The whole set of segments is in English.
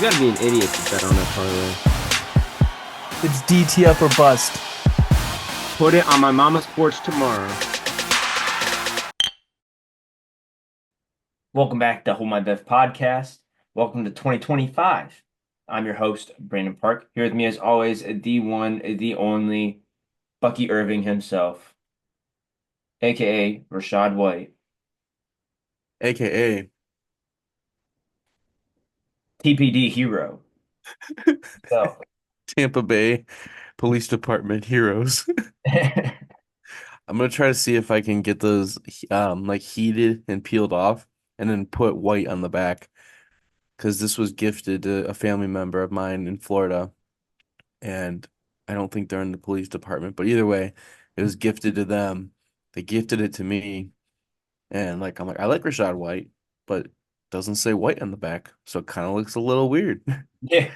gotta be an idiot to bet on that parlay. It's DTF or bust. Put it on my mama's porch tomorrow. Welcome back to Hold My Bev podcast. Welcome to 2025. I'm your host, Brandon Park. Here with me, as always, the one, the only Bucky Irving himself, aka Rashad White, AKA TPD hero. So, Tampa Bay Police Department heroes. I'm gonna try to see if I can get those like heated and peeled off and then put white on the back because this was gifted to a family member of mine in Florida and I don't think they're in the police department, but either way, it was gifted to them. They gifted it to me and I'm like I like Rashad White, but it doesn't say white on the back, so it kind of looks a little weird. yeah,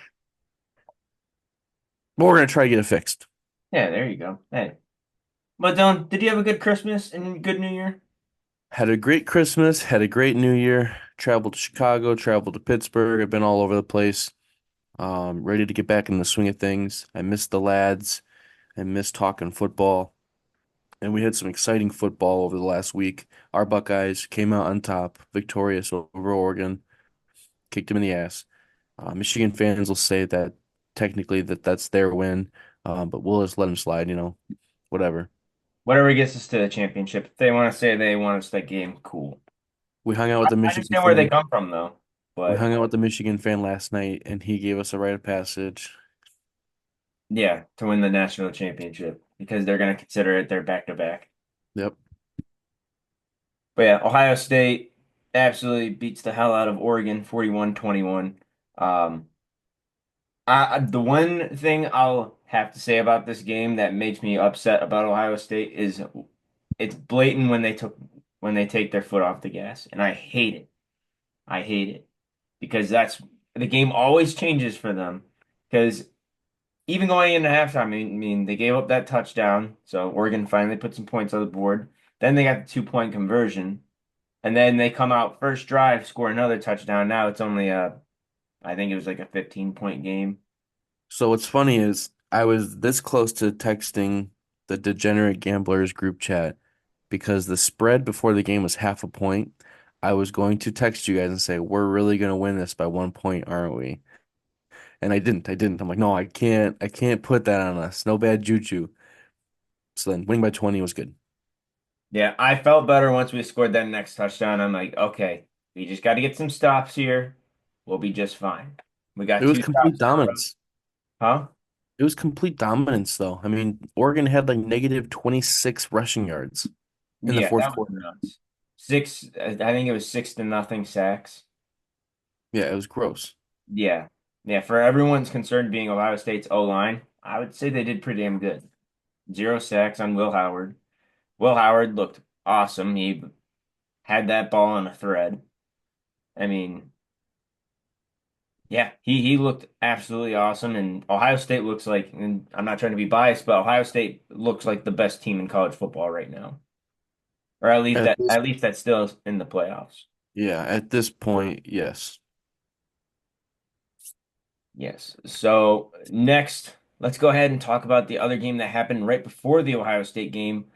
But we're gonna try to get it fixed. yeah, there you go. Hey, but Dylan, did you have a good Christmas and good New Year? Had a great Christmas, had a great New Year, traveled to Chicago, traveled to Pittsburgh. I've been all over the place. Ready to get back in the swing of things. I missed the lads. I missed talking football. And we had some exciting football over the last week. Our Buckeyes came out on top, victorious over Oregon, kicked them in the ass. Michigan fans will say that technically that's their win, but we'll just let them slide, whatever. Whatever gets us to the championship. If they want to say they want us that game, cool. We hung out I with the I Michigan understand where they fan. come from, though. We But hung out with the Michigan fan last night, and he gave us a rite of passage. yeah, to win the national championship because they're going to consider it their back-to-back. Yep. But yeah, Ohio State absolutely beats the hell out of Oregon 41-21. Um, the one thing I'll have to say about this game that makes me upset about Ohio State is it's blatant when they take their foot off the gas, and I hate it. I hate it because that's the game always changes for them. Because even going into halftime, I mean, they gave up that touchdown, so Oregon finally put some points on the board. Then they got the 2-point conversion. And then they come out first drive, score another touchdown. Now it's only I think it was like a 15-point game. So what's funny is I was this close to texting the Degenerate Gamblers group chat because the spread before the game was half a point. I was going to text you guys and say, we're really going to win this by 1 point, aren't we? And I didn't. I'm like, no, I can't put that on us. No bad juju. So then winning by 20 was good. Yeah, I felt better once we scored that next touchdown. I'm like, okay, we just got to get some stops here. We'll be just fine. We It got was two complete stops in a row. dominance. Huh? It was complete dominance, though. I mean, Oregon had like negative 26 rushing yards in the Yeah, fourth that was quarter. nuts. I think it was 6-0 sacks. Yeah, it was gross. Yeah. Yeah, for everyone's concern being Ohio State's O-line, I would say they did pretty damn good. 0 sacks on Will Howard. Will Howard looked awesome. He had that ball on a thread. I mean, yeah, he looked absolutely awesome. And Ohio State looks like, and I'm not trying to be biased, but Ohio State looks like the best team in college football right now, or At this, at least that's still in the playoffs. yeah, at this point, yes. Yes. So next, let's go ahead and talk about the other game that happened right before the Ohio State game.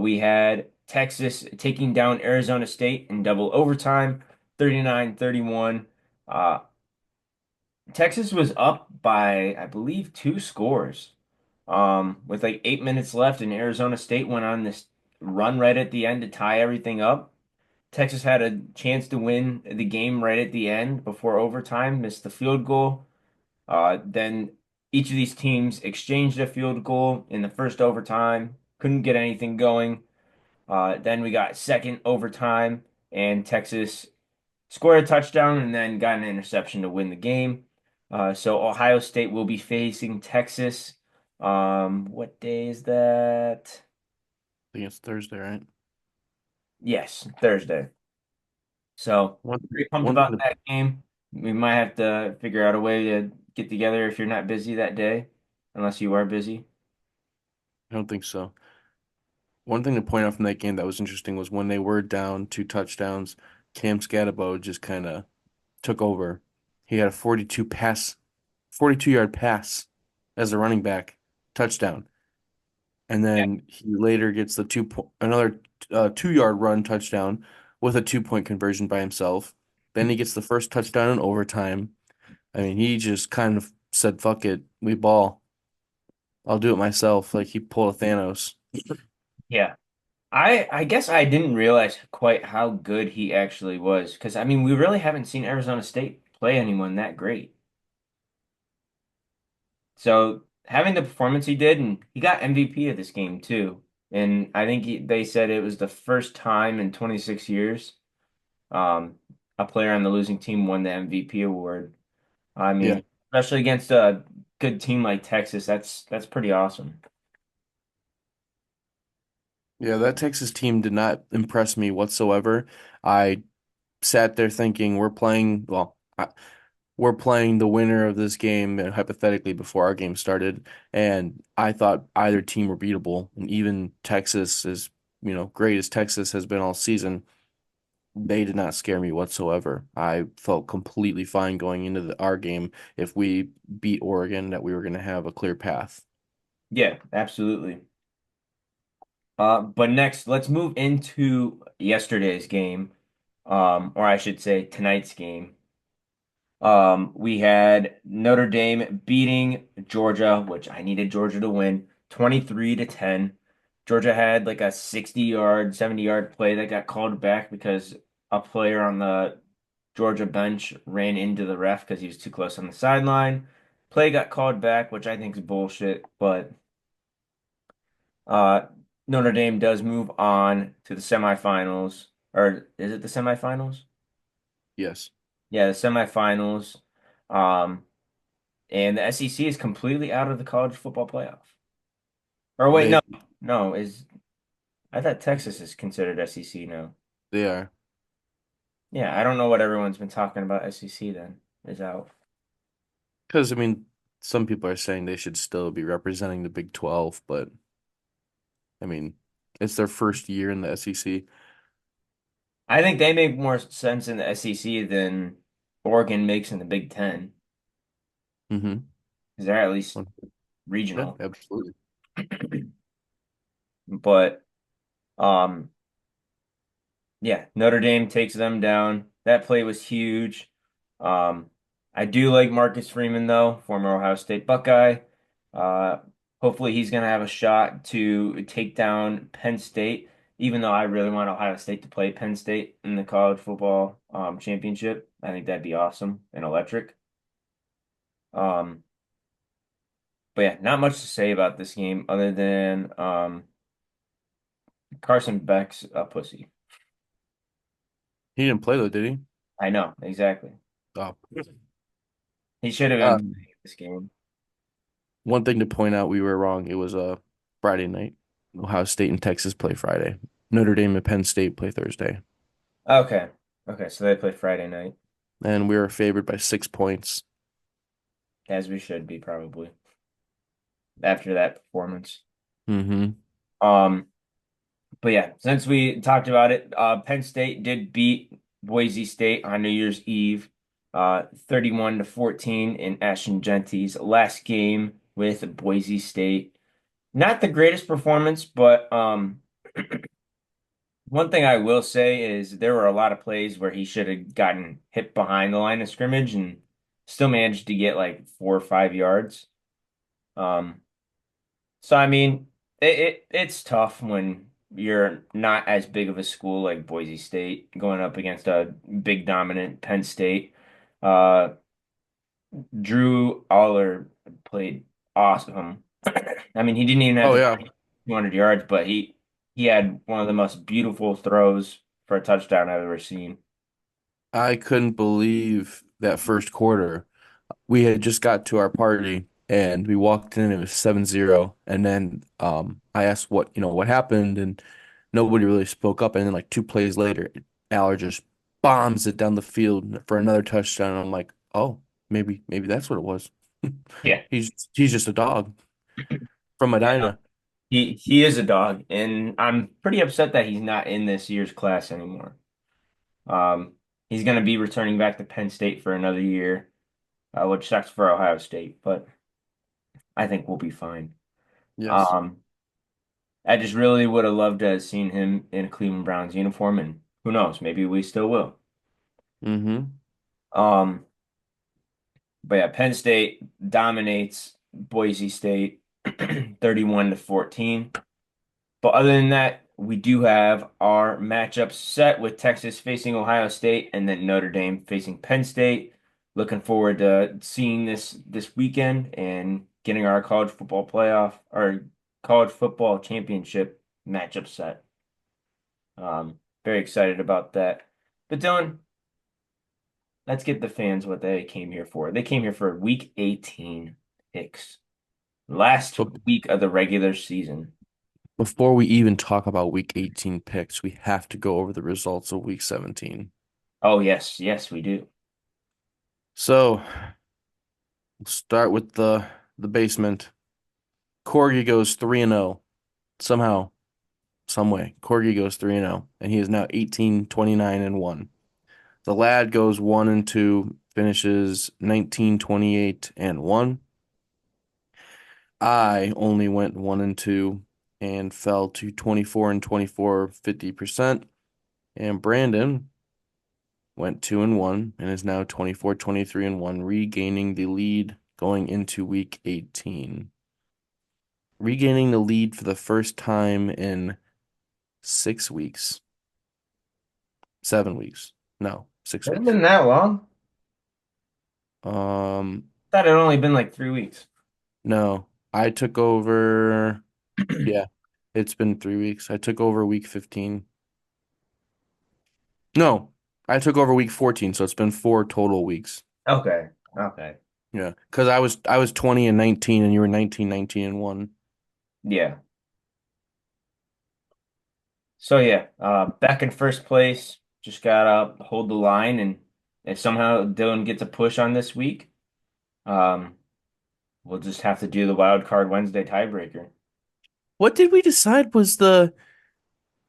We had Texas taking down Arizona State in double overtime, 39-31. Uh, Texas was up by, I believe, two scores, with like 8 minutes left, and Arizona State went on this run right at the end to tie everything up. Texas had a chance to win the game right at the end before overtime, missed the field goal. Then each of these teams exchanged a field goal in the first overtime, couldn't get anything going. Then we got second overtime, and Texas scored a touchdown and then got an interception to win the game. So Ohio State will be facing Texas. What day is that? I think it's Thursday, right? Yes, Thursday. So One pretty pumped one thing about to, that game. We might have to figure out a way to get together if you're not busy that day, unless you are busy. I don't think so. One thing to point out from that game that was interesting was when they were down two touchdowns, Cam Scatabo just kind of took over. He had a 42-yard pass as a running back touchdown. And then he later gets the another 2-yard run touchdown with a 2-point conversion by himself. Then he gets the first touchdown in overtime. I mean, he just kind of said, "Fuck it, we ball. I'll do it myself." Like he pulled a Thanos. Yeah. I guess I didn't realize quite how good he actually was because I mean we really haven't seen Arizona State play anyone that great. So having the performance he did, and he got MVP of this game too. And I think they said it was the first time in 26 years um, a player on the losing team won the MVP award. I Yeah, mean, especially against a good team like Texas, that's pretty awesome. yeah. That Texas team did not impress me whatsoever. I sat there thinking we're playing the winner of this game hypothetically before our game started, and I thought either team were beatable. And even Texas, is great as Texas has been all season, they did not scare me whatsoever. I felt completely fine going into our game if we beat Oregon that we were going to have a clear path. Yeah, absolutely. But next, let's move into yesterday's game, or I should say tonight's game. We had Notre Dame beating Georgia, which I needed Georgia to win, 23-10. Georgia had like a 60-yard, 70-yard play that got called back because a player on the Georgia bench ran into the ref because he was too close on the sideline. Play got called back, which I think is bullshit, but uh Notre Dame does move on to the semifinals. Or is it the semifinals? Yes. Yeah, the semifinals. Um, and the SEC is completely out of the college football playoff. Or wait, They no, no, is I thought Texas is considered SEC now. they are. Yeah, I don't know what everyone's been talking about SEC then is out. Because, I mean, some people are saying they should still be representing the Big 12, but I mean, it's their first year in the SEC. I think they make more sense in the SEC than Oregon makes in the Big Ten Mm-hmm. because they're at least Yeah, regional. absolutely. But um, yeah, Notre Dame takes them down. That play was huge. Um, I do like Marcus Freeman though, former Ohio State Buckeye. Uh, hopefully he's gonna have a shot to take down Penn State, even though I really want Ohio State to play Penn State in the college football championship. I think that'd be awesome and electric. Um, but yeah, not much to say about this game other than Carson Beck's a pussy. He didn't play though, did he? I know, exactly. Oh. He should have been Um, playing this game. One thing to point out, we were wrong. It was a Friday night. Ohio State and Texas play Friday. Notre Dame and Penn State play Thursday. Okay. Okay, so they play Friday night, And we were favored by 6 points. as we should be probably after that performance. Mm-hmm. Um, but yeah, since we talked about it, Penn State did beat Boise State on New Year's Eve, 31-14 in Ashton Genty's last game with Boise State. Not the greatest performance, but one thing I will say is there were a lot of plays where he should have gotten hit behind the line of scrimmage and still managed to get like 4 or 5 yards. Um, so I mean, it's tough when you're not as big of a school like Boise State going up against a big dominant Penn State. Uh, Drew Aller played awesome. I mean, he didn't even have Oh to yeah. throw 200 yards, but he had one of the most beautiful throws for a touchdown I've ever seen. I couldn't believe that first quarter. We had just got to our party and we walked in and it was 7-0. And then I asked what happened, and nobody really spoke up. And then like 2 plays later, Aller just bombs it down the field for another touchdown. And I'm like, oh, maybe that's what it was. Yeah. He's just a dog from Yeah, no, Medina. he is a dog, and I'm pretty upset that he's not in this year's class anymore. Um, he's going to be returning back to Penn State for another year. which sucks for Ohio State, but I think we'll be fine. Yes. Um, I just really would have loved to have seen him in a Cleveland Browns uniform, and who knows, maybe we still will. Mm-hmm. Um, but yeah, Penn State dominates Boise State 31-14. But other than that, we do have our matchups set with Texas facing Ohio State and then Notre Dame facing Penn State. Looking forward to seeing this weekend and getting our college football playoff or college football championship matchup set. Very excited about that. But Dylan, let's get the fans what they came here for. They came here for Week 18 picks, last But week of the regular season. before we even talk about week 18 picks, we have to go over the results of week 17. Oh yes, yes, we do. So we'll start with the basement. Corgi goes 3-0. Somehow, some way. Corgi goes 3-0, and he is now 18, 29, and 1. The lad goes 1-2, finishes 19, 28, and 1. I only went 1-2 and fell to 24 and 24, 50%. And Brandon went 2-1 and is now 24, 23, and 1, regaining the lead going into week 18. Regaining the lead for the first time in 6 weeks. 7 weeks. No, six Hasn't weeks. been that long. Um, Thought it had only been like 3 weeks. no, I took over. Yeah, it's been 3 weeks. I took over week 15. No, I took over week 14, so it's been 4 total weeks. Okay. Okay. Yeah, because I was 20 and 19, and you were 19, 19, and 1. Yeah. So yeah, back in first place. Just gotta hold the line, and if somehow Dylan gets a push on this week, um, we'll just have to do the Wild Card Wednesday tiebreaker. What did we decide was the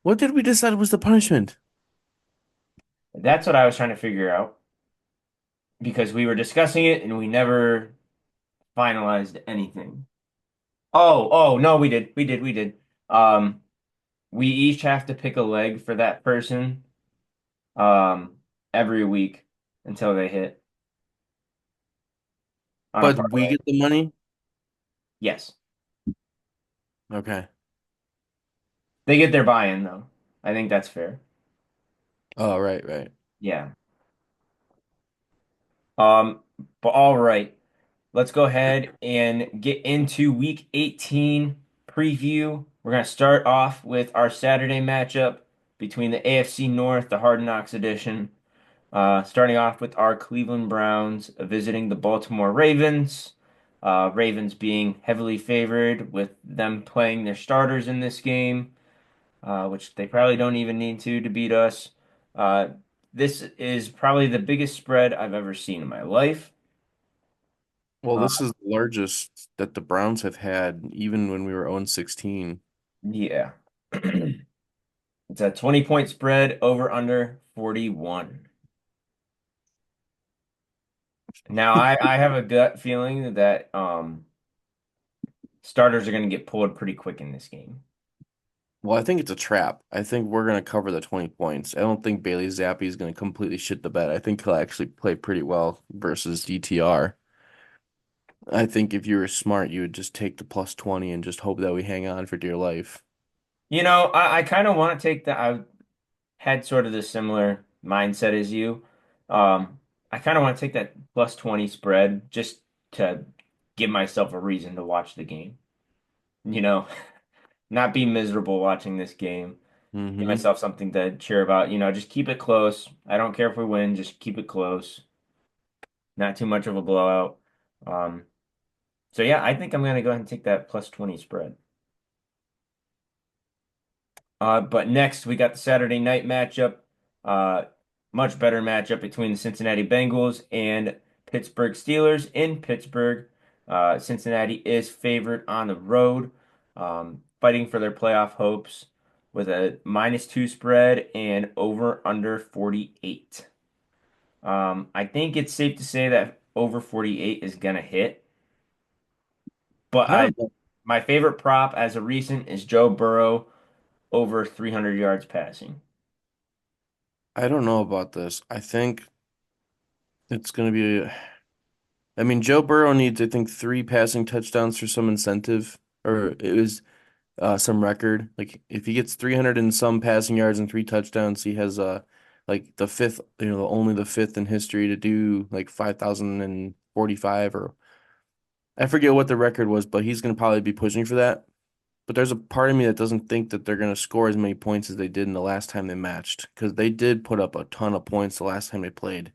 what did we decide was the punishment? That's what I was trying to figure out because we were discussing it and we never finalized anything. Oh, no, we did. Um, we each have to pick a leg for that person, every week until they hit on a But we parlay. get the money? Yes. Okay. They get their buy-in though. I think that's fair. Oh, right, right. Yeah. Um, but all right. Let's go ahead and get into week 18 preview. We're going to start off with our Saturday matchup between the AFC North, the Hard Knocks edition. Starting off with our Cleveland Browns visiting the Baltimore Ravens. Ravens being heavily favored with them playing their starters in this game, which they probably don't even need to beat us. Uh, this is probably the biggest spread I've ever seen in my life. Well, Uh, this is the largest that the Browns have had even when we were 0-16. yeah. It's a 20-point spread over under 41. Now I have a gut feeling that starters are going to get pulled pretty quick in this game. Well, I think it's a trap. I think we're going to cover the 20 points. I don't think Bailey Zappi is going to completely shit the bed. I think he'll actually play pretty well versus DTR. I think if you were smart, you would just take the plus 20 and just hope that we hang on for dear life. I kind of want to take that. I had sort of the similar mindset as you. Um, I kind of want to take that plus 20 spread just to give myself a reason to watch the game. You know, not be miserable watching this game. Give Mm-hmm. myself something to cheer about. Just keep it close. I don't care if we win, just keep it close. Not too much of a blowout. Um, so yeah, I think I'm gonna go ahead and take that plus 20 spread. But next we got the Saturday night matchup. Uh, Much better matchup between the Cincinnati Bengals and Pittsburgh Steelers in Pittsburgh. Cincinnati is favored on the road, fighting for their playoff hopes with a -2 spread and over under 48. I think it's safe to say that over 48 is gonna hit. But I I don't know. my favorite prop as of recent is Joe Burrow over 300 yards passing. I don't know about this. I think it's gonna be. I mean, Joe Burrow needs, I think, three passing touchdowns for some incentive, or it was some record. Like if he gets 300 and some passing yards and three touchdowns, he has like the fifth, only the fifth in history to do like 5,045 or I forget what the record was, but he's gonna probably be pushing for that. But there's a part of me that doesn't think that they're gonna score as many points as they did in the last time they matched, because they did put up a ton of points the last time they played.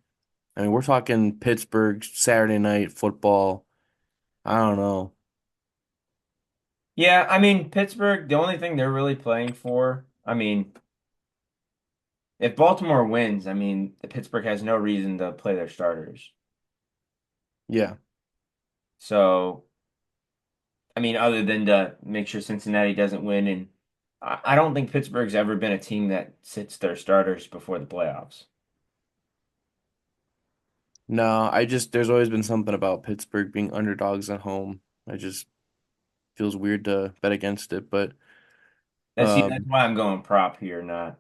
I mean, we're talking Pittsburgh Saturday night football. I don't know. Yeah, I mean Pittsburgh, the only thing they're really playing for, I mean, if Baltimore wins, I mean, Pittsburgh has no reason to play their starters. Yeah. So, I mean, other than to make sure Cincinnati doesn't win, and I don't think Pittsburgh's ever been a team that sits their starters before the playoffs. No, there's always been something about Pittsburgh being underdogs at home. I just feels weird to bet against it, but That's why I'm going prop here, not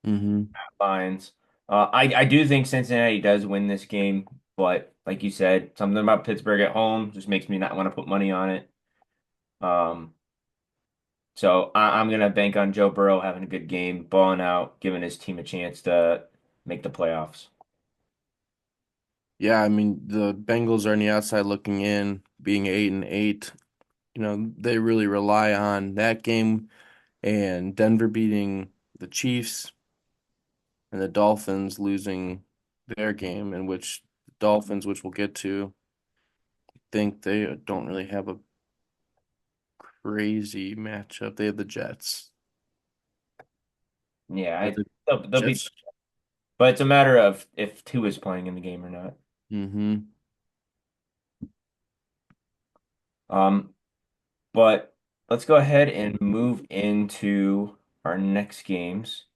mhm. Lions. I do think Cincinnati does win this game, but like you said, something about Pittsburgh at home just makes me not want to put money on it. Um, so I'm gonna bank on Joe Burrow having a good game, balling out, giving his team a chance to make the playoffs. Yeah, I mean the Bengals are on the outside looking in, being 8-8. They really rely on that game and Denver beating the Chiefs and the Dolphins losing their game, in which the Dolphins, which we'll get to, think they don't really have a crazy matchup. They have the Jets. Yeah, But the they'll be, Jets, but it's a matter of if two is playing in the game or not. mm-hmm. Um, but let's go ahead and move into our next games.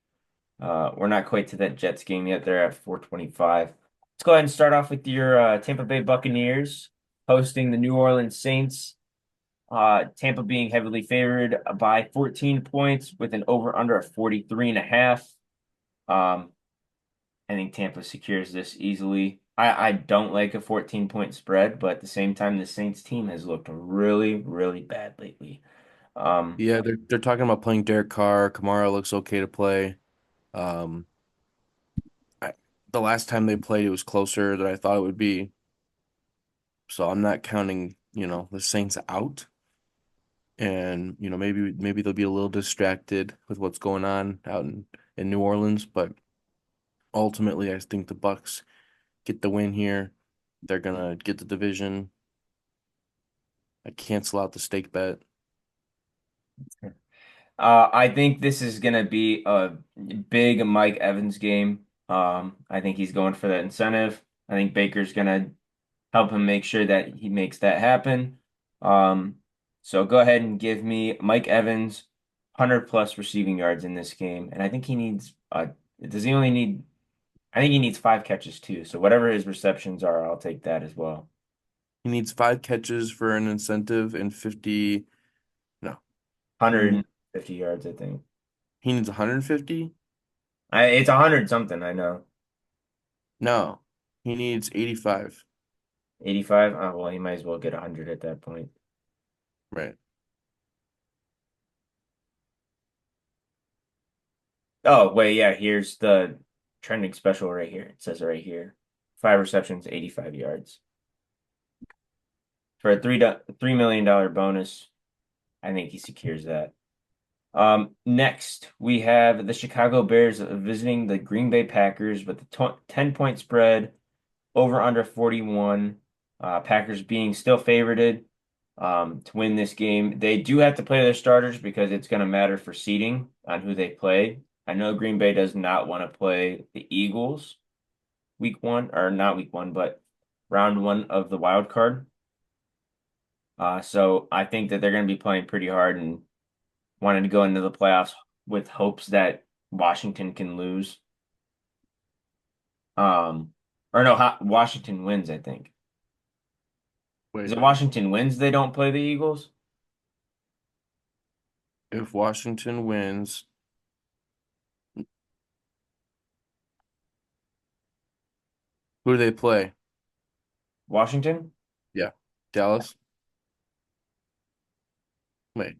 We're not quite to that Jets game yet. They're at 4:25. Let's go ahead and start off with your Tampa Bay Buccaneers hosting the New Orleans Saints. Tampa being heavily favored by 14 points with an over-under of 43.5. I think Tampa secures this easily. I don't like a 14-point spread, but at the same time, the Saints team has looked really, really bad lately. Um, Yeah, they're talking about playing Derek Carr. Kamara looks okay to play. Um, I, the last time they played, it was closer than I thought it would be. So I'm not counting, the Saints out. And, maybe they'll be a little distracted with what's going on out in New Orleans, but ultimately I think the Bucks get the win here. They're gonna get the division. I cancel out the stake bet. I think this is going to be a big Mike Evans game. I think he's going for that incentive. I think Baker's going to help him make sure that he makes that happen. Um, so go ahead and give me Mike Evans 100 plus receiving yards in this game. And I think he needs, does he only need, I think he needs 5 catches too. So whatever his receptions are, I'll take that as well. He needs 5 catches for an incentive and 50. No, he needs 150 yards, I think. he needs 150. It's 100 something, I know. No, he needs 85. 85? Oh, well, he might as well get 100 at that point. Right. Oh, wait, yeah, here's the trending special right here. It says it right here. 5 receptions, 85 yards. For a $3 million bonus, I think he secures that. Next, we have the Chicago Bears visiting the Green Bay Packers with a 10-point spread over under 41. Packers being still favorited to win this game. They do have to play their starters because it's going to matter for seeding on who they play. I know Green Bay does not want to play the Eagles week one, or not week one, but round one of the wild card. So I think that they're going to be playing pretty hard and wanting to go into the playoffs with hopes that Washington can lose. Um, Or no, Washington wins, I think. Is Wait, it Washington wins they don't play the Eagles? if Washington wins, who do they play? Washington? Yeah, Dallas. Wait,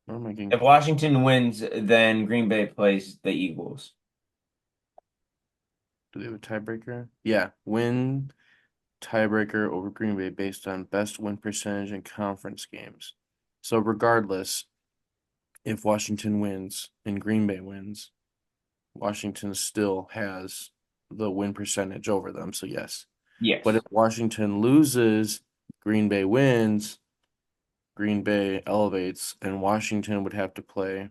where am I getting If confused? Washington wins, then Green Bay plays the Eagles. Do they have a tiebreaker? Yeah, win tiebreaker over Green Bay based on best win percentage in conference games. So regardless, if Washington wins and Green Bay wins, Washington still has the win percentage over them. So yes. But Yes. if Washington loses, Green Bay wins, Green Bay elevates, and Washington would have to play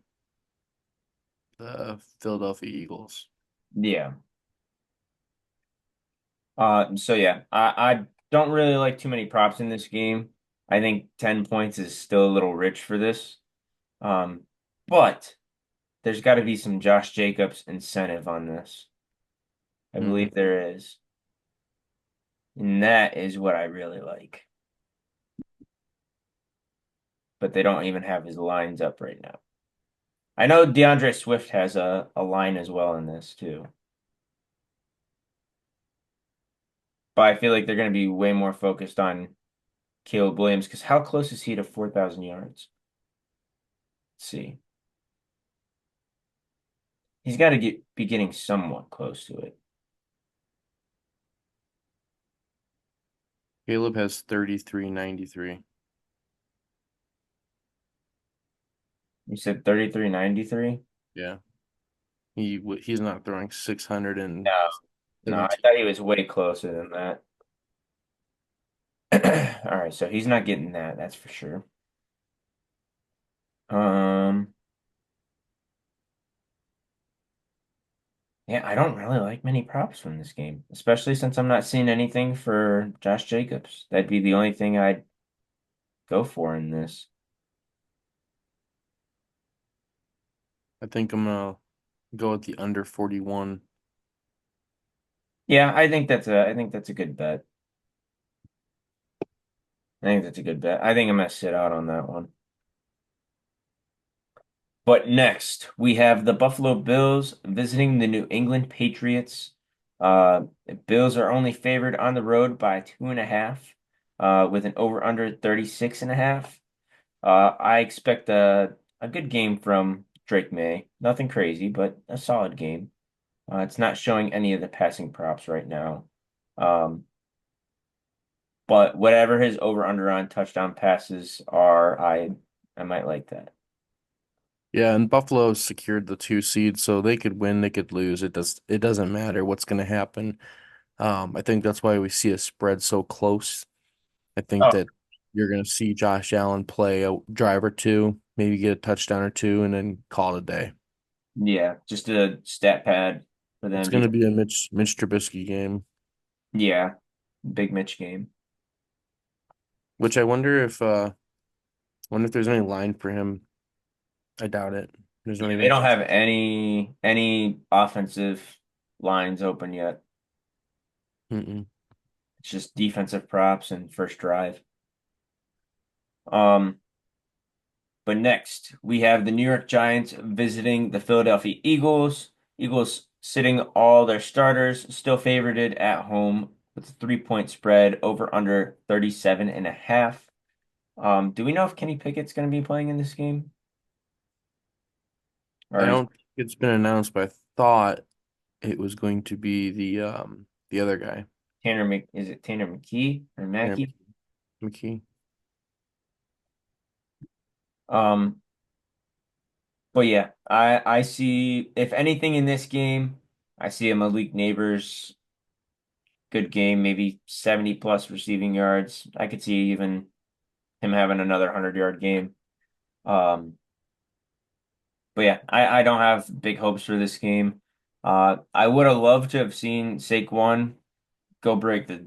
the Philadelphia Eagles. Yeah. So yeah, I don't really like too many props in this game. I think 10 points is still a little rich for this. Um, but there's got to be some Josh Jacobs incentive on this. I Hmm. believe there is. And that is what I really like. But they don't even have his lines up right now. I know DeAndre Swift has a line as well in this too. But I feel like they're going to be way more focused on Caleb Williams because how close is he to 4,000 yards? Let's see. He's got to be getting somewhat close to it. Caleb has 33.93. You said 33.93? Yeah. He's not throwing 617. No, no, I thought he was way closer than that. All right, so he's not getting that, that's for sure. Um, yeah, I don't really like many props from this game, especially since I'm not seeing anything for Josh Jacobs. That'd be the only thing I'd go for in this. I think I'm gonna go with the under 41. Yeah, I think that's a good bet. I think that's a good bet. I think I'm gonna sit out on that one. But next, we have the Buffalo Bills visiting the New England Patriots. Uh, Bills are only favored on the road by 2.5, with an over/under 36.5. I expect a good game from Drake May. Nothing crazy, but a solid game. It's not showing any of the passing props right now. Um, but whatever his over/under on touchdown passes are, I might like that. Yeah, and Buffalo secured the 2 seed, so they could win, they could lose. It doesn't matter what's gonna happen. I think that's why we see a spread so close. I think Oh, that you're gonna see Josh Allen play a drive or two, maybe get a touchdown or two, and then call it a day. yeah, just a stat pad for It's them. gonna be a Mitch Trubisky game, Yeah, big Mitch game. which I wonder if there's any line for him. I doubt it. There's Yeah, not they even don't have any offensive lines open yet. mm-mm. It's just defensive props and first drive. Um, but next we have the New York Giants visiting the Philadelphia Eagles. Eagles sitting all their starters, still favored at home with a 3-point spread over under 37.5. Do we know if Kenny Pickett's going to be playing in this game? I Or is don't think it's been announced, but I thought it was going to be the other guy, Is it Tanner McKee or Aaron Mackey? McKee. Um, but yeah, I see if anything in this game, I see a Malik Neighbors good game, maybe 70 plus receiving yards. I could see even him having another 100-yard game. Um, but yeah, I don't have big hopes for this game. I would have loved to have seen Saquon go break the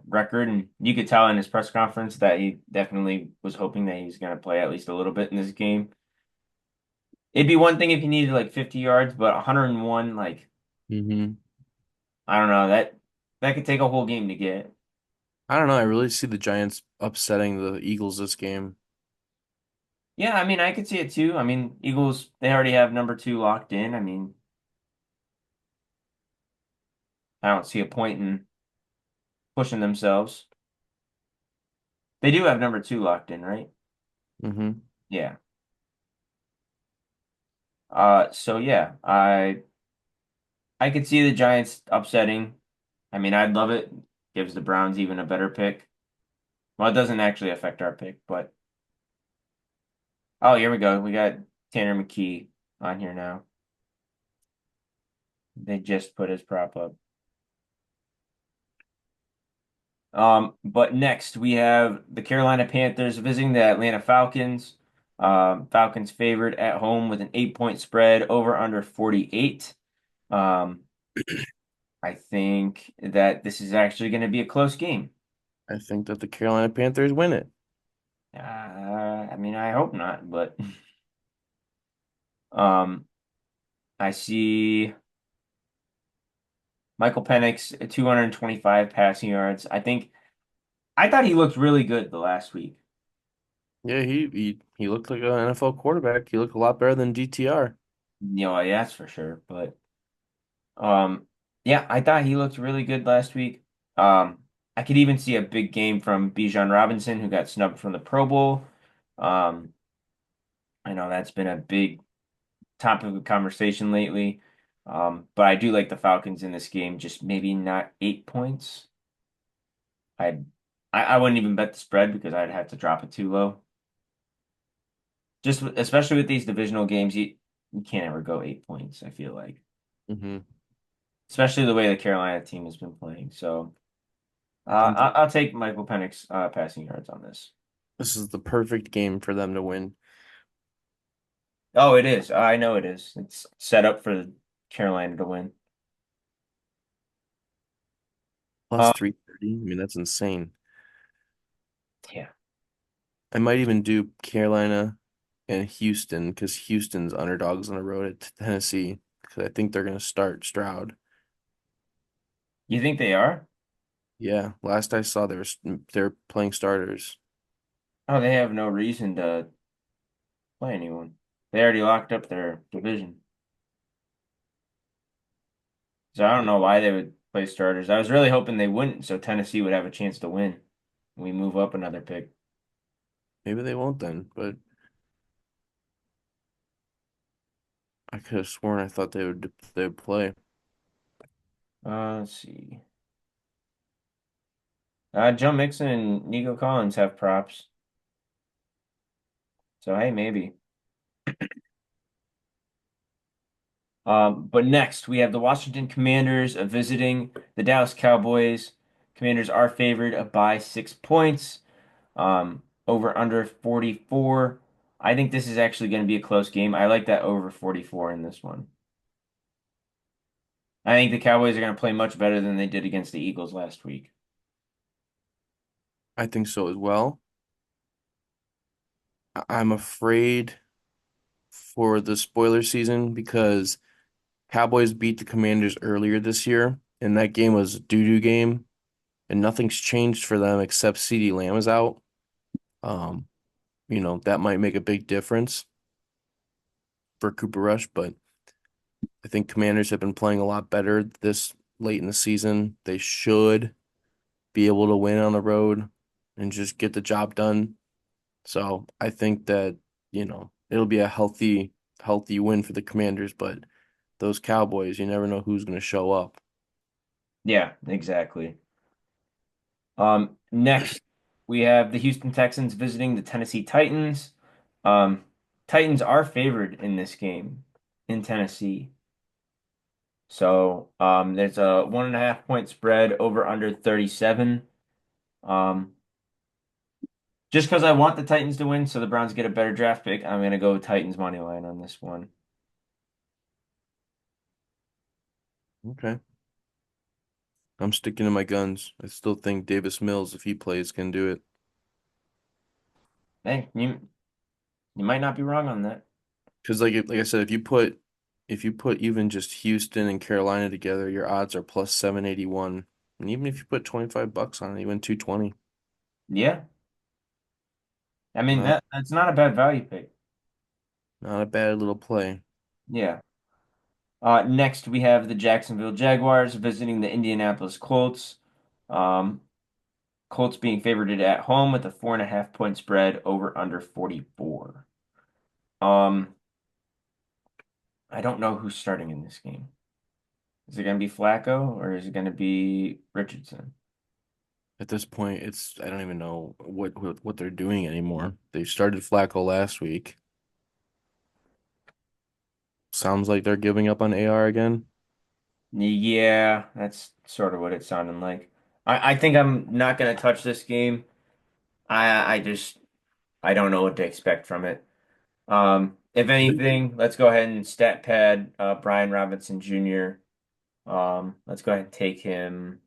record, and you could tell in his press conference that he definitely was hoping that he's going to play at least a little bit in this game. It'd be one thing if he needed like 50 yards, but 101, like Mm-hmm. I don't know that. That could take a whole game to get. I don't know. I really see the Giants upsetting the Eagles this game. Yeah, I mean, I could see it too. I mean, Eagles, they already have number two locked in. I mean, I don't see a point in pushing themselves. They do have number two locked in, right? Hmm. Yeah. So yeah, I could see the Giants upsetting. I mean, I'd love it. Gives the Browns even a better pick. Well, it doesn't actually affect our pick, but oh, here we go. We got Tanner McKee on here now. They just put his prop up. But next we have the Carolina Panthers visiting the Atlanta Falcons. Falcons favored at home with an 8-point spread over under 48. Um, I think that this is actually going to be a close game. I think that the Carolina Panthers win it. I mean, I hope not, but um, I see Michael Penix at 225 passing yards. I thought he looked really good the last week. Yeah, he looked like an NFL quarterback. He looked a lot better than DTR. Yeah, that's for sure. But um, yeah, I thought he looked really good last week. I could even see a big game from Bijan Robinson, who got snubbed from the Pro Bowl. Um, I know that's been a big topic of conversation lately. But I do like the Falcons in this game, just maybe not 8 points. I'd, I wouldn't even bet the spread because I'd have to drop it too low. Just especially with these divisional games, you can't ever go 8 points, I feel like. Hmm. Especially the way the Carolina team has been playing. So I think that I'll take Michael Penix passing yards on this. this is the perfect game for them to win. Oh, it is. I know it is. It's set up for Carolina to win. Plus Um, 330. I mean, that's insane. yeah. I might even do Carolina and Houston because Houston's underdogs on the road at Tennessee because I think they're going to start Stroud. You think they are? Yeah, last I saw, they're playing starters. Oh, they have no reason to play anyone. They already locked up their division. So I don't know why they would play starters. I was really hoping they wouldn't, so Tennessee would have a chance to win. We move up another pick. Maybe they won't then, but I could have sworn I thought they would play. Let's see. Joe Mixon and Nico Collins have props. So hey, maybe. But next we have the Washington Commanders visiting the Dallas Cowboys. Commanders are favored by 6 points. Over under 44. I think this is actually going to be a close game. I like that over 44 in this one. I think the Cowboys are going to play much better than they did against the Eagles last week. I think so as well. I'm afraid for the spoiler season because Cowboys beat the Commanders earlier this year, and that game was a doo-doo game, and nothing's changed for them except CeeDee Lamb is out. Um, that might make a big difference for Cooper Rush, but I think Commanders have been playing a lot better this late in the season. They should be able to win on the road and just get the job done. So I think that, it'll be a healthy win for the Commanders, but those Cowboys, you never know who's going to show up. Yeah, exactly. Next we have the Houston Texans visiting the Tennessee Titans. Um, Titans are favored in this game in Tennessee. So there's a 1.5 point spread over under 37. Um, just because I want the Titans to win, so the Browns get a better draft pick, I'm gonna go Titans money line on this one. Okay. I'm sticking to my guns. I still think Davis Mills, if he plays, can do it. Hey, you might not be wrong on that. Because like I said, if you put even just Houston and Carolina together, your odds are plus 781. And even if you put 25 bucks on it, you win 220. Yeah. I mean Not that's not a bad value pick. not a bad little play. Yeah. Next we have the Jacksonville Jaguars visiting the Indianapolis Colts. Um, Colts being favored at home with a 4.5 point spread over under 44. Um, I don't know who's starting in this game. Is it going to be Flacco or is it going to be Richardson? At this point, it's I don't even know what they're doing anymore. They started Flacco last week. Sounds like they're giving up on AR again. Yeah, that's sort of what it sounded like. I think I'm not going to touch this game. I just I don't know what to expect from it. If anything, let's go ahead and stat pad Brian Robinson Jr. Let's go ahead and take him.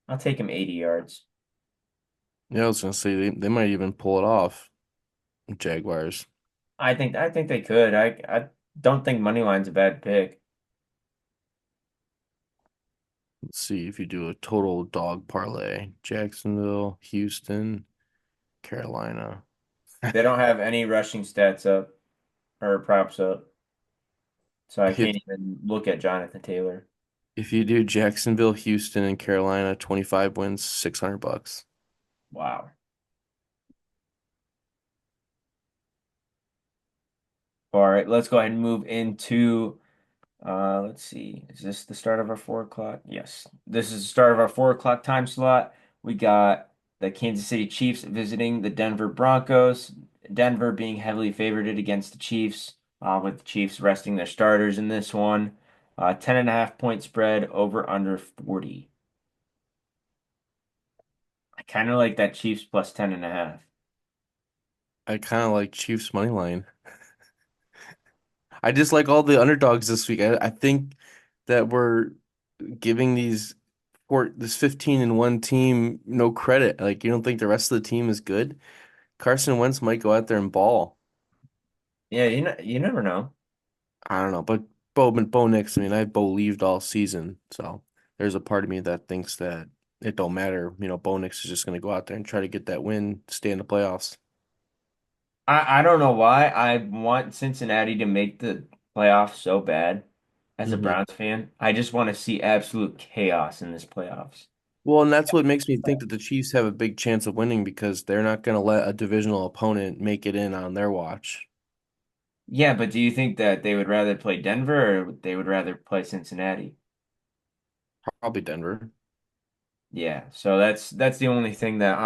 I'll take him 80 yards. Yeah, I was gonna say they might even pull it off. Jaguars. I think they could. I don't think money line's a bad pick. Let's see if you do a total dog parlay. Jacksonville, Houston, Carolina. They don't have any rushing stats up or props up, so I If can't even look at Jonathan Taylor. if you do Jacksonville, Houston, and Carolina, 25 wins, 600 bucks. Wow. All right, let's go ahead and move into let's see. Is this the start of our 4 o'clock? Yes. This is the start of our 4 o'clock time slot. We got the Kansas City Chiefs visiting the Denver Broncos. Denver being heavily favored against the Chiefs, with the Chiefs resting their starters in this one. 10.5 point spread over under 40. I kind of like that Chiefs plus 10.5. I kind of like Chiefs money line. I just like all the underdogs this week. I think that we're giving this 15 and one team no credit. Like you don't think the rest of the team is good? Carson Wentz might go out there and ball. Yeah, you never know. I don't know, but Bo Nix, I mean, I believed all season, so there's a part of me that thinks that it don't matter. Bo Nix is just going to go out there and try to get that win, stay in the playoffs. I don't know why I want Cincinnati to make the playoffs so bad as a hmm Browns fan. I just want to see absolute chaos in this playoffs. Well, and that's what makes me think that the Chiefs have a big chance of winning because they're not going to let a divisional opponent make it in on their watch. Yeah, but do you think that they would rather play Denver or they would rather play Cincinnati? Probably Denver. Yeah, so that's the only thing that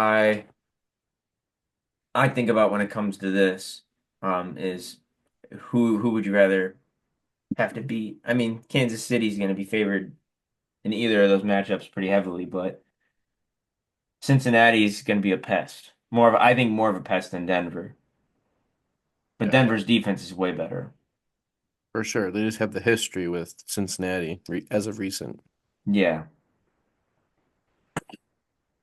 I think about when it comes to this, is who would you rather have to beat? I mean, Kansas City's going to be favored in either of those matchups pretty heavily, but Cincinnati's going to be a pest. I think more of a pest than Denver. But Yeah, Denver's defense is way better. for sure. They just have the history with Cincinnati as of recent. Yeah.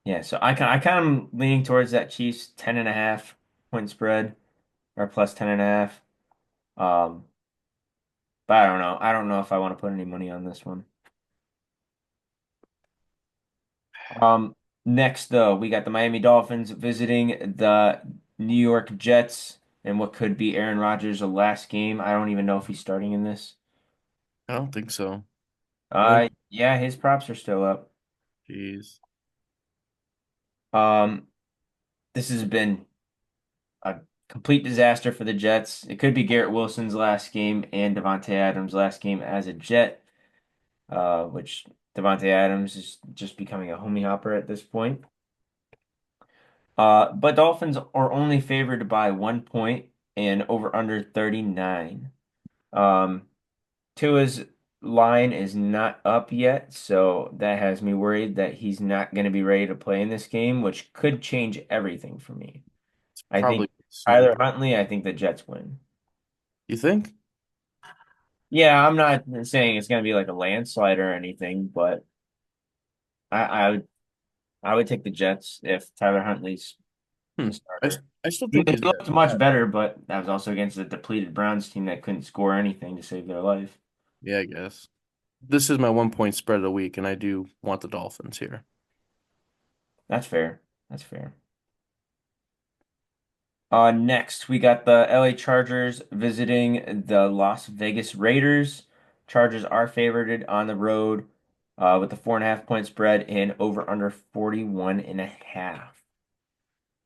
Yeah, so I kind of am leaning towards that Chiefs 10.5 point spread or plus 10.5. Um, but I don't know. I don't know if I want to put any money on this one. Um, Next though, we got the Miami Dolphins visiting the New York Jets and what could be Aaron Rodgers' last game. I don't even know if he's starting in this. I don't think so. Really? Yeah, his props are still up. Jeez. Um, this has been a complete disaster for the Jets. It could be Garrett Wilson's last game and Devontae Adams' last game as a Jet, which Devontae Adams is just becoming a homie hopper at this point. But Dolphins are only favored by 1 point and over under 39. Um, Tua's line is not up yet, so that has me worried that he's not going to be ready to play in this game, which could change everything for me. I think Probably Tyler soon. Huntley, I think the Jets win. You think? Yeah, I'm not saying it's going to be like a landslide or anything, but I, I would I would take the Jets if Tyler Huntley's Hmm. the starter. I still He think he's got looked much better, but that was also against a depleted Browns team that couldn't score anything to save their life. Yeah, I guess. this is my 1 point spread of the week, and I do want the Dolphins here. That's fair. That's fair. Next, we got the LA Chargers visiting the Las Vegas Raiders. Chargers are favored on the road with the 4.5 point spread and over under 41.5.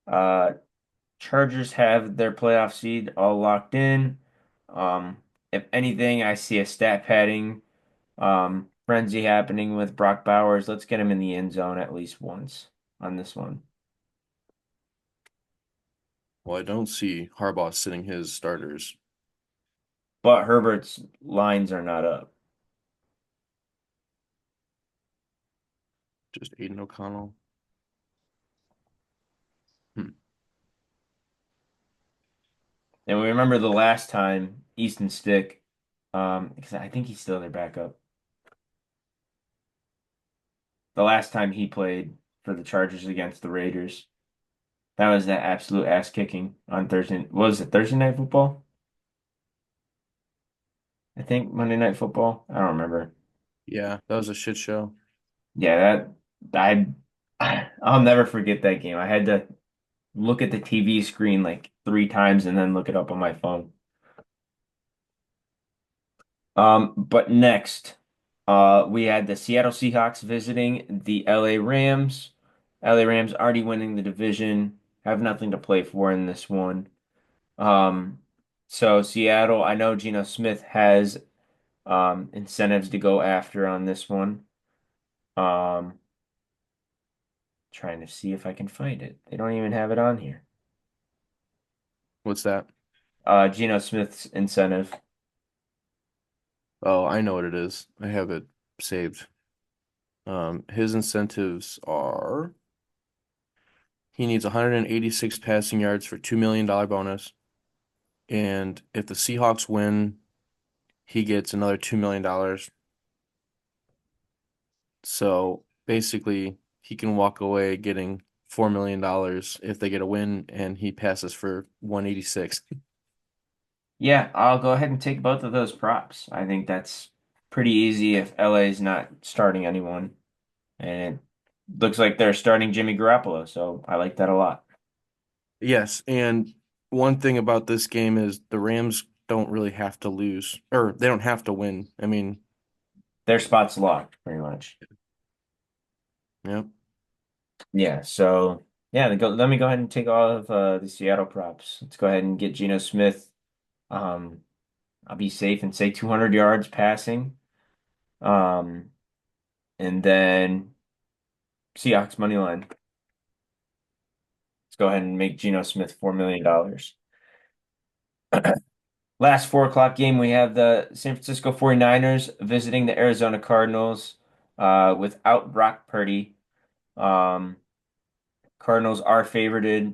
Uh, Chargers have their playoff seed all locked in. Um, if anything, I see a stat padding frenzy happening with Brock Bowers. Let's get him in the end zone at least once on this one. Well, I don't see Harbaugh sitting his starters. But Herbert's lines are not up. Just Aiden O'Connell. Hmm. And we remember the last time Easton Stick, because I think he's still their backup. The last time he played for the Chargers against the Raiders, that was that absolute ass kicking on Thursday. Was it Thursday Night Football? I think Monday Night Football. I don't remember. Yeah, that was a shit show. Yeah, that I'll never forget that game. I had to look at the TV screen like 3 times and then look it up on my phone. But next, we had the Seattle Seahawks visiting the LA Rams. LA Rams already winning the division, have nothing to play for in this one. Um, so Seattle, I know Geno Smith has incentives to go after on this one. Um, Trying to see if I can find it. They don't even have it on here. What's that? Geno Smith's incentive. Oh, I know what it is. I have it saved. His incentives are he needs 186 passing yards for $2 million bonus. And if the Seahawks win, he gets another $2 million. So basically, he can walk away getting $4 million if they get a win and he passes for 186. Yeah, I'll go ahead and take both of those props. I think that's pretty easy if LA is not starting anyone. And it looks like they're starting Jimmy Garoppolo, so I like that a lot. Yes, and one thing about this game is the Rams don't really have to lose, or they don't have to win. I mean, Their spot's locked, pretty much. yeah. Yeah, so yeah, let me go ahead and take all of the Seattle props. Let's go ahead and get Geno Smith. Um, I'll be safe and say 200 yards passing. Um, and then Seahawks money line. Let's go ahead and make Geno Smith $4 million. Last 4 o'clock game, we have the San Francisco 49ers visiting the Arizona Cardinals without Brock Purdy. Um, Cardinals are favored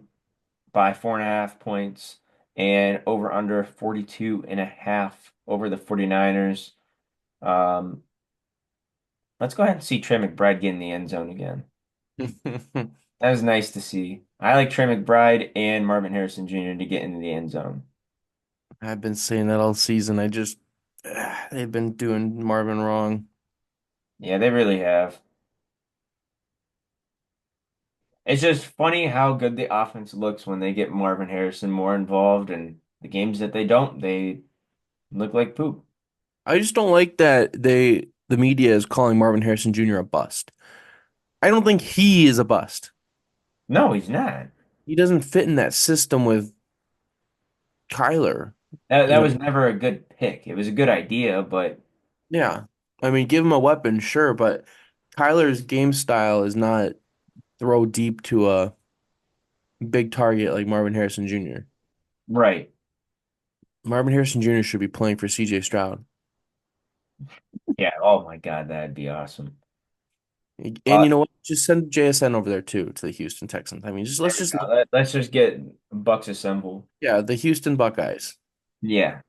by 4.5 points and over under 42.5 over the 49ers. Um, let's go ahead and see Trey McBride get in the end zone again. That was nice to see. I like Trey McBride and Marvin Harrison Jr. to get into the end zone. I've been saying that all season. They've been doing Marvin wrong. Yeah, they really have. It's just funny how good the offense looks when they get Marvin Harrison more involved, and the games that they don't, they look like poop. I just don't like that the media is calling Marvin Harrison Jr. a bust. I don't think he is a bust. No, he's not. He doesn't fit in that system with Kyler. That You know, was never a good pick. It was a good idea, but yeah. I mean, give him a weapon, sure, but Kyler's game style is not throw deep to a big target like Marvin Harrison Jr. right. Marvin Harrison Jr. should be playing for CJ Stroud. Yeah. Oh my God, that'd be awesome. And you know what? Just send JSN over there too to the Houston Texans. I mean, just There let's we just go. Let's just get Bucks assembled. yeah, the Houston Buckeyes. Yeah.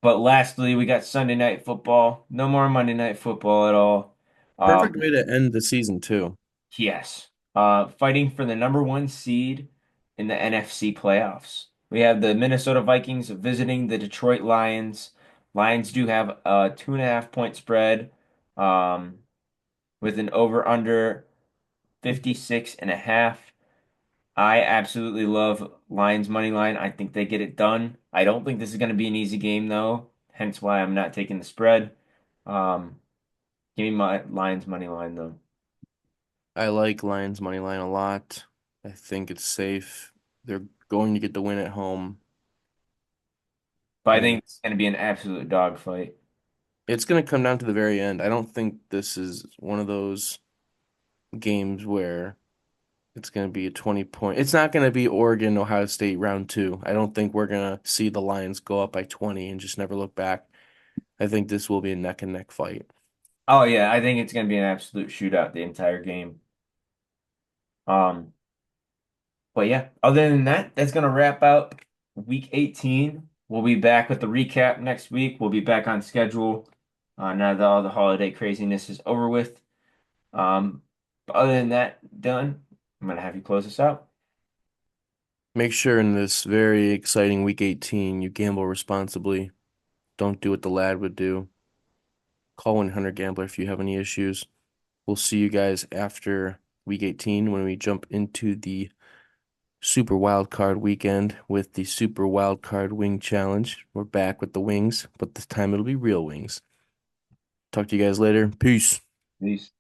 But lastly, we got Sunday Night Football. No more Monday Night Football at all. Perfect Um, way to end the season too. yes. Fighting for the number one seed in the NFC playoffs. We have the Minnesota Vikings visiting the Detroit Lions Lions do have a 2.5 point spread, um, with an over under 56.5. I absolutely love Lions money line. I think they get it done. I don't think this is going to be an easy game though, hence why I'm not taking the spread. Um, Give me my Lions money line though. I like Lions money line a lot. I think it's safe. They're going to get the win at home, But I and think it's going to be an absolute dogfight. it's going to come down to the very end. I don't think this is one of those games where it's going to be a 20 point. It's not going to be Oregon, Ohio State round two. I don't think we're going to see the Lions go up by 20 and just never look back. I think this will be a neck and neck fight. Oh yeah, I think it's going to be an absolute shootout the entire game. Um, but yeah, other than that, that's going to wrap out week 18. We'll be back with the recap next week. We'll be back on schedule now that all the holiday craziness is over with. But other than that, done. I'm going to have you close us out. Make sure in this very exciting week 18, you gamble responsibly. Don't do what the lad would do. Call 100 Gambler if you have any issues. We'll see you guys after week 18 when we jump into the Super Wild Card weekend with the Super Wild Card Wing Challenge. We're back with the wings, but this time it'll be real wings. Talk to you guys later. Peace. Peace.